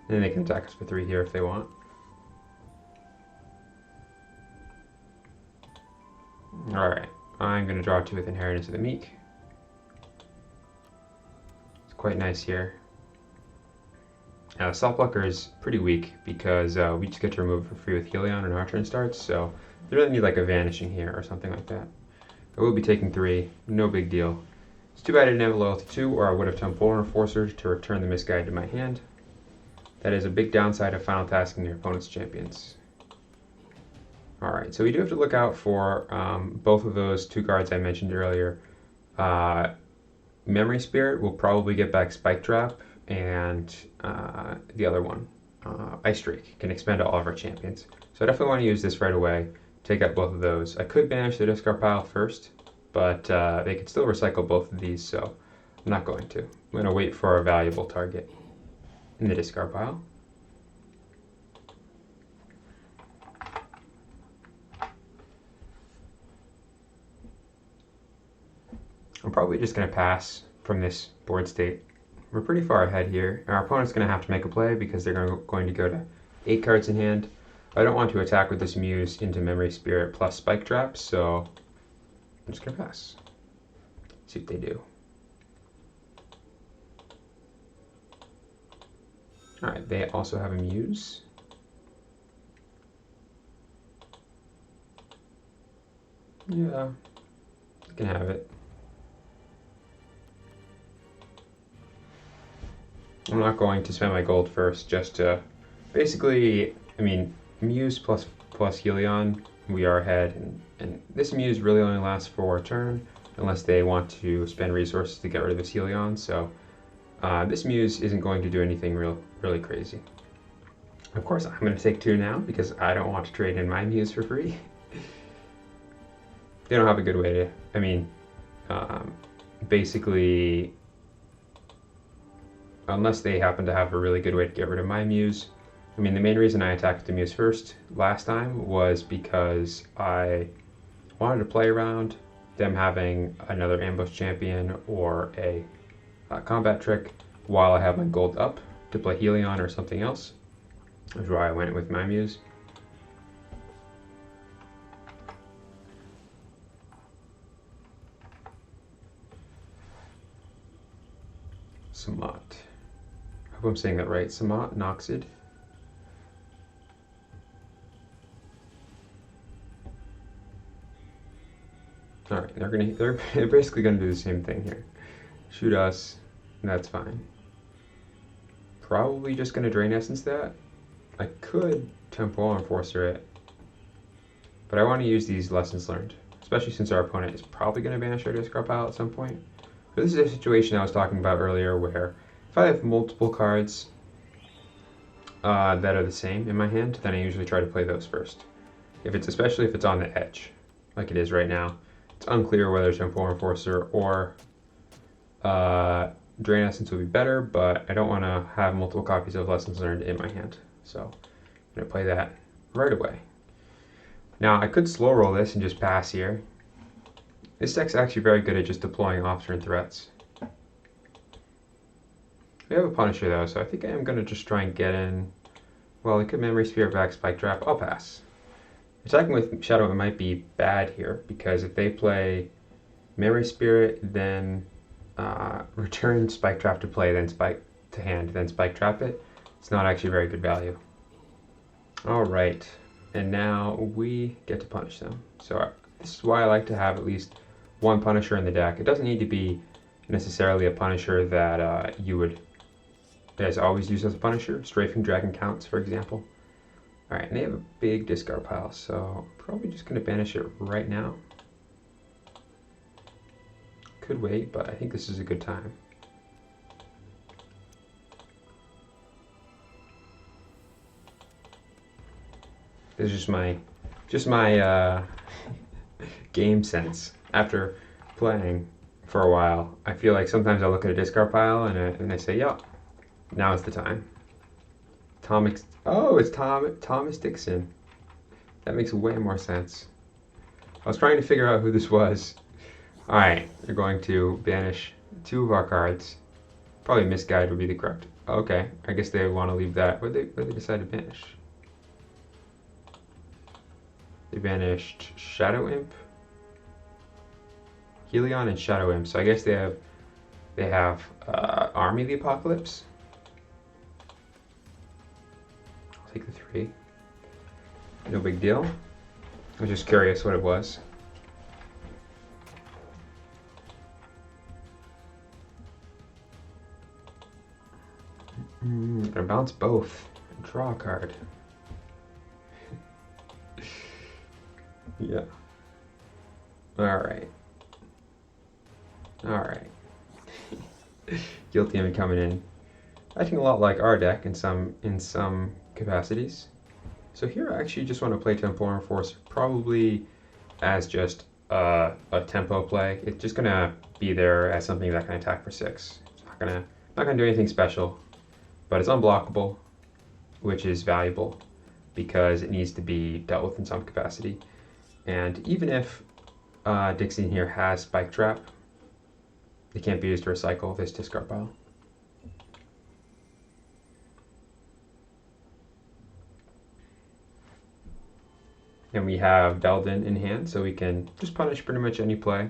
then they can attack us for 3 here if they want. Alright, I'm going to draw 2 with Inheritance of the Meek. It's quite nice here. Now, Thought Plucker is pretty weak because we just get to remove it for free with Helion when our turn starts, so they really need like a Vanishing here or something like that. I will be taking 3, no big deal. It's too bad I didn't have a Loyalty 2, or I would have Temporal Enforcer to return the Misguide to my hand. That is a big downside of final tasking your opponent's champions. Alright, so we do have to look out for both of those 2 cards I mentioned earlier. Memory Spirit will probably get back Spike Trap, and the other one, Ice Drake, can expend all of our champions. So I definitely want to use this right away, take out both of those. I could banish the discard pile first, but they could still recycle both of these, so I'm not going to. I'm going to wait for a valuable target in the discard pile. I'm probably just going to pass from this board state. We're pretty far ahead here. Our opponent's going to have to make a play because they're going to go to 8 cards in hand. I don't want to attack with this Muse into Memory Spirit plus Spike Trap, so I'm just going to pass. See what they do. Alright, they also have a Muse. Yeah, you can have it. I'm not going to spend my gold first just to basically, I mean, Muse plus Helion, we are ahead, and this Muse really only lasts for a turn unless they want to spend resources to get rid of this Helion, so this Muse isn't going to do anything really crazy. Of course, I'm going to take 2 now because I don't want to trade in my Muse for free. They don't have a good way to, I mean, basically, unless they happen to have a really good way to get rid of my Muse. I mean, the main reason I attacked the Muse first last time was because I wanted to play around them having another ambush champion or a combat trick while I have my gold up to play Helion or something else. That's why I went with my Muse. Samot. I hope I'm saying that right. Samot, Noxid. Alright, they're basically gonna do the same thing here. Shoot us, and that's fine. Probably just gonna Drain Essence that. I could Temporal Enforcer it, but I want to use these lessons learned, especially since our opponent is probably gonna banish our discard pile at some point. But this is a situation I was talking about earlier where if I have multiple cards that are the same in my hand, then I usually try to play those first. Especially if it's on the edge, like it is right now. It's unclear whether Temporal Enforcer or Drain Essence would be better, but I don't want to have multiple copies of Lessons Learned in my hand. So I'm going to play that right away. Now I could slow roll this and just pass here. This deck's actually very good at just deploying off-turn threats. We have a Punisher though, so I think I am going to just try and get in. Well, they could Memory Sphere back Spike Trap. I'll pass. Attacking with Shadow might be bad here, because if they play Memory Spirit, then return Spike Trap to play, then Spike to hand, then Spike Trap it, it's not actually very good value. Alright, and now we get to punish them. So this is why I like to have at least one Punisher in the deck. It doesn't need to be necessarily a Punisher that you would guys always use as a Punisher. Strafing Dragon counts, for example. Alright, and they have a big discard pile, so I'm probably just going to banish it right now. Could wait, but I think this is a good time. This is just my game sense. after playing for a while, I feel like sometimes I look at a discard pile and I say, "Yup, now is the time." It's Thomas Dixon. That makes way more sense. I was trying to figure out who this was. All right, you're going to banish 2 of our cards. Probably misguide would be the correct. Okay, I guess they want to leave that. What did they decide to banish? They banished Shadow Imp, Helion, and Shadow Imp. So I guess they have Army of the Apocalypse. I'll take the 3. No big deal. I was just curious what it was. Gonna bounce both. Draw a card. Yeah. Alright. Alright. Guilty of coming in. Acting a lot like our deck in some capacities. So here I actually just want to play Temporal Enforcer, probably as just a tempo play. It's just gonna be there as something that can attack for 6. It's not gonna do anything special, but it's unblockable, which is valuable because it needs to be dealt with in some capacity. And even if Dixon here has Spike Trap, it can't be used to recycle this discard pile. And we have Veldin in hand, so we can just punish pretty much any play.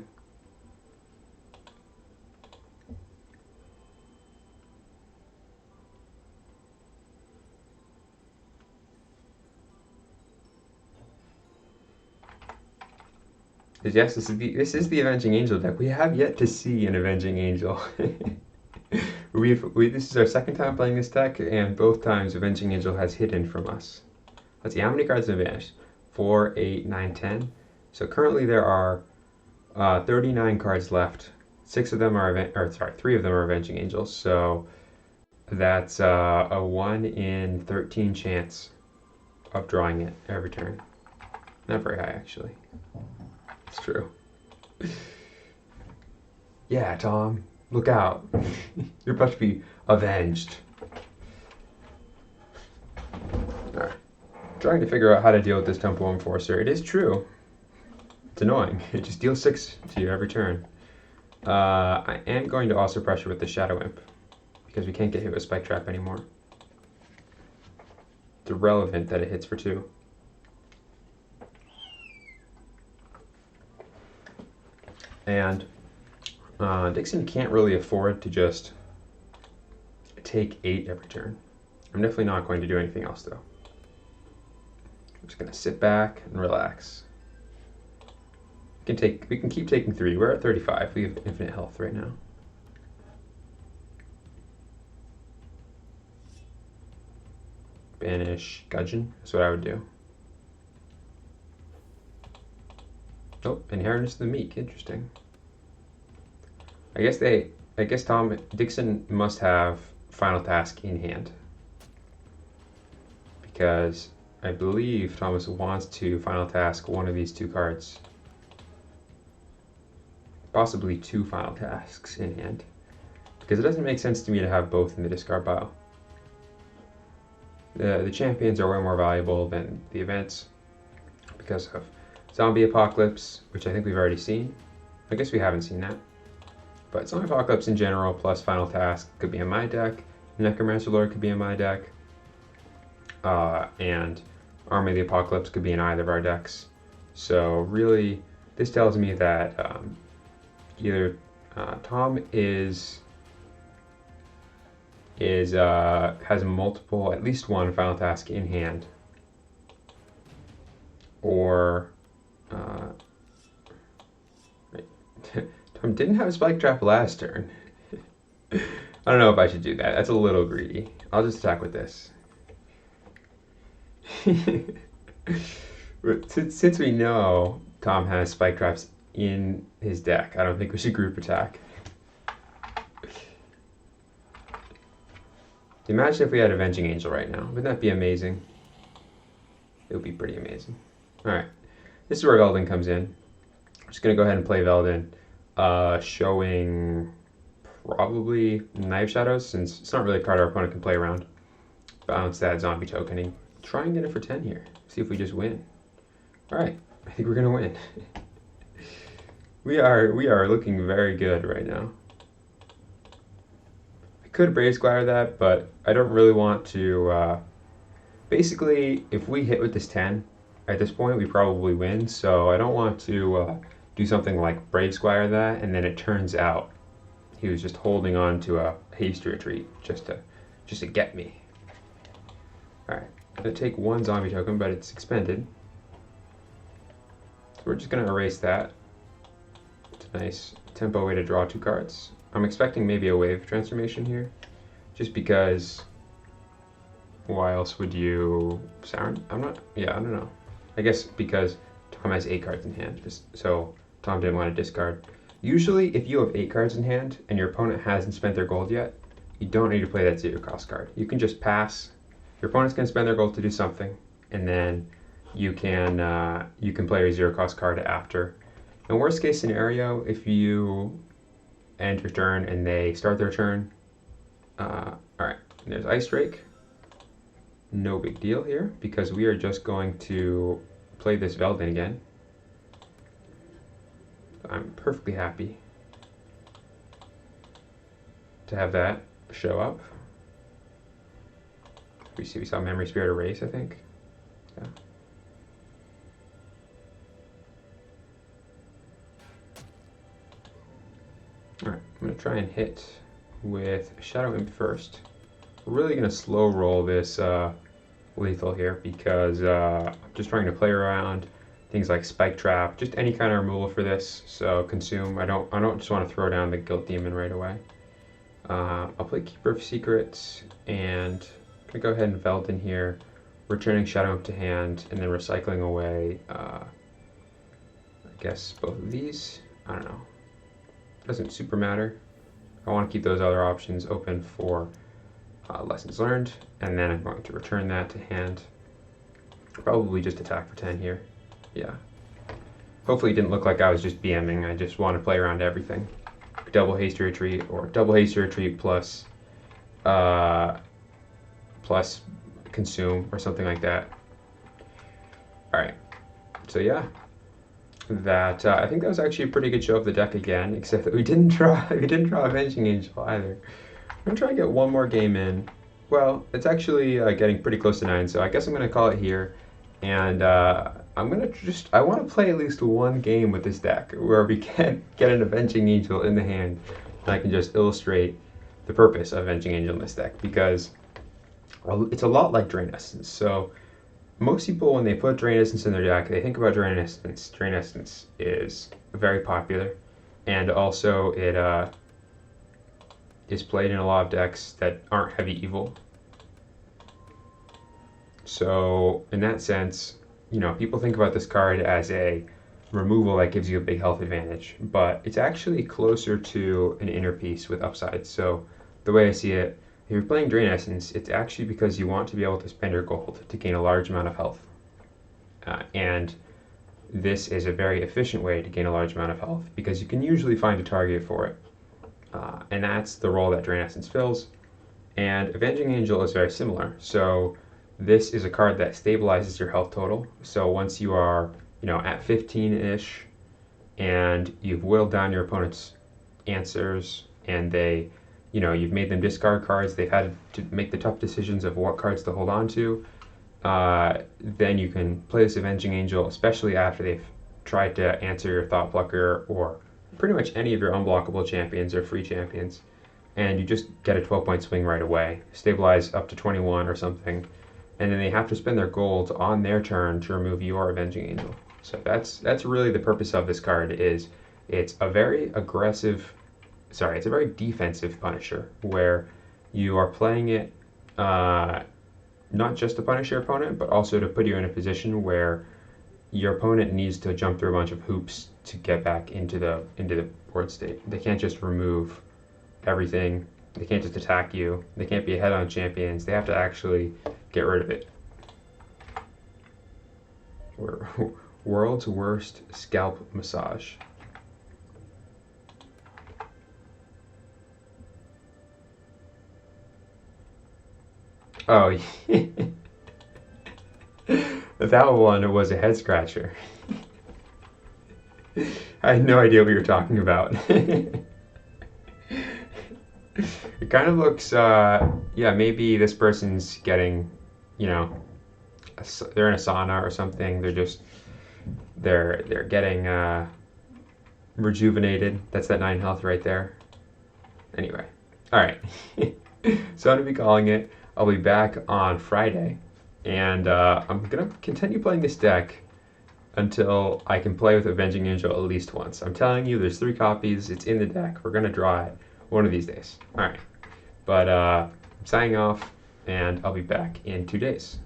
Yes, this is the Avenging Angel deck. We have yet to see an Avenging Angel. This is our second time playing this deck, and both times Avenging Angel has hidden from us. Let's see, how many cards have vanished? 4, 8, 9, 10. So currently there are 39 cards left. 3 of them are Avenging Angels. So that's a 1 in 13 chance of drawing it every turn. Not very high, actually. It's true. Yeah, Tom, look out. You're about to be avenged. Alright. Trying to figure out how to deal with this Temporal Enforcer. It is true. It's annoying. It just deals 6 to you every turn. I am going to also pressure with the Shadow Imp because we can't get hit with Spike Trap anymore. It's irrelevant that it hits for 2. And Dixon can't really afford to just take 8 every turn. I'm definitely not going to do anything else though. I'm just going to sit back and relax. We can keep taking 3. We're at 35. We have infinite health right now. Banish Gudgeon. That's what I would do. Oh, Inheritance of the Meek. Interesting. I guess Dixon must have Final Task in hand, because I believe Thomas wants to Final Task one of these 2 cards. Possibly 2 Final Tasks in hand, because it doesn't make sense to me to have both in the discard pile. The champions are way more valuable than the events because of Zombie Apocalypse, which I think we've already seen. I guess we haven't seen that. But Zombie Apocalypse in general plus Final Task could be in my deck. Necromancer Lord could be in my deck. And Army of the Apocalypse could be in either of our decks. So really, this tells me that either Tom has multiple, at least one Final Task in hand, or Tom didn't have a Spike Trap last turn. I don't know if I should do that. That's a little greedy. I'll just attack with this. Since we know Tom has Spike Traps in his deck, I don't think we should group attack. Imagine if we had Avenging Angel right now. Wouldn't that be amazing? It would be pretty amazing. Alright. This is where Veldin comes in. just going to go ahead and play Veldin, showing probably Knife Shadows, since it's not really a card our opponent can play around. Bounce that zombie tokening. Try and get it for 10 here. See if we just win. Alright, I think we're going to win. We are looking very good right now. I could Brave Squire that, but I don't really want to... basically, if we hit with this 10, at this point we probably win, so I don't want to do something like Brave Squire that, and then it turns out he was just holding on to a hasty retreat just to get me. Alright, I'm going to take one zombie token, but it's expended. So we're just going to erase that. It's a nice tempo way to draw 2 cards. I'm expecting maybe a wave transformation here, just because why else would you... Sauron? I don't know. I guess because Tom has 8 cards in hand, so Tom didn't want to discard. Usually, if you have 8 cards in hand and your opponent hasn't spent their gold yet, you don't need to play that 0 cost card. You can just pass. Your opponent's going to spend their gold to do something, and then you can play your 0 cost card after. In worst case scenario, if you end your turn and they start their turn, alright, there's Ice Drake. No big deal here, because we are just going to play this Veldin again. I'm perfectly happy to have that show up. We saw Memory Spirit erase, I think. Yeah. Alright, I'm going to try and hit with Shadow Imp first. We're really going to slow roll this lethal here, because I'm just trying to play around things like Spike Trap, just any kind of removal for this. So Consume, I don't just want to throw down the Guilt Demon right away. I'll play Keeper of Secrets, and I'm going to go ahead and Veldin here, returning Shadow Imp to hand, and then recycling away, I guess, both of these. I don't know. Doesn't super matter. I want to keep those other options open for Lessons Learned, and then I'm going to return that to hand. Probably just attack for 10 here. Yeah. Hopefully it didn't look like I was just BMing. I just want to play around everything. Double Hasty Retreat, or double Hasty Retreat plus Consume, or something like that. Alright. So yeah. That I think that was actually a pretty good show of the deck again, except that we didn't draw Avenging Angel either. I'm gonna try and get one more game in. Well, it's actually getting pretty close to 9, so I guess I'm gonna call it here. And I want to play at least one game with this deck where we can get an Avenging Angel in the hand, and I can just illustrate the purpose of Avenging Angel in this deck, because it's a lot like Drain Essence. So most people, when they put Drain Essence in their deck, they think about Drain Essence. Drain Essence is very popular, and also it is played in a lot of decks that aren't heavy evil. So in that sense, you know, people think about this card as a removal that gives you a big health advantage, but it's actually closer to an inner piece with upside. So the way I see it, if you're playing Drain Essence, it's actually because you want to be able to spend your gold to gain a large amount of health. And this is a very efficient way to gain a large amount of health, because you can usually find a target for it. And that's the role that Drain Essence fills. And Avenging Angel is very similar. So this is a card that stabilizes your health total. So once you are, you know, at 15-ish, and you've whittled down your opponent's answers, and they, you know, you've made them discard cards, they've had to make the tough decisions of what cards to hold on to, then you can play this Avenging Angel, especially after they've tried to answer your Thought Plucker, or pretty much any of your unblockable champions or free champions, and you just get a 12-point swing right away, stabilize up to 21 or something, and then they have to spend their gold on their turn to remove your Avenging Angel. So that's really the purpose of this card. Is it's a very defensive Punisher, where you are playing it not just to punish your opponent, but also to put you in a position where your opponent needs to jump through a bunch of hoops to get back into the board state. They can't just remove everything. They can't just attack you. They can't be ahead on champions. They have to actually get rid of it. World's worst scalp massage. Oh, that one was a head scratcher. I had no idea what you were talking about. It kind of looks, yeah, maybe this person's getting, you know, they're in a sauna or something. They're getting rejuvenated. That's that 9 health right there. Anyway, all right. So I'm gonna be calling it. I'll be back on Friday, and I'm gonna continue playing this deck until I can play with Avenging Angel at least once. I'm telling you, there's 3 copies. It's in the deck. We're gonna draw it one of these days. All right, but I'm signing off, and I'll be back in 2 days.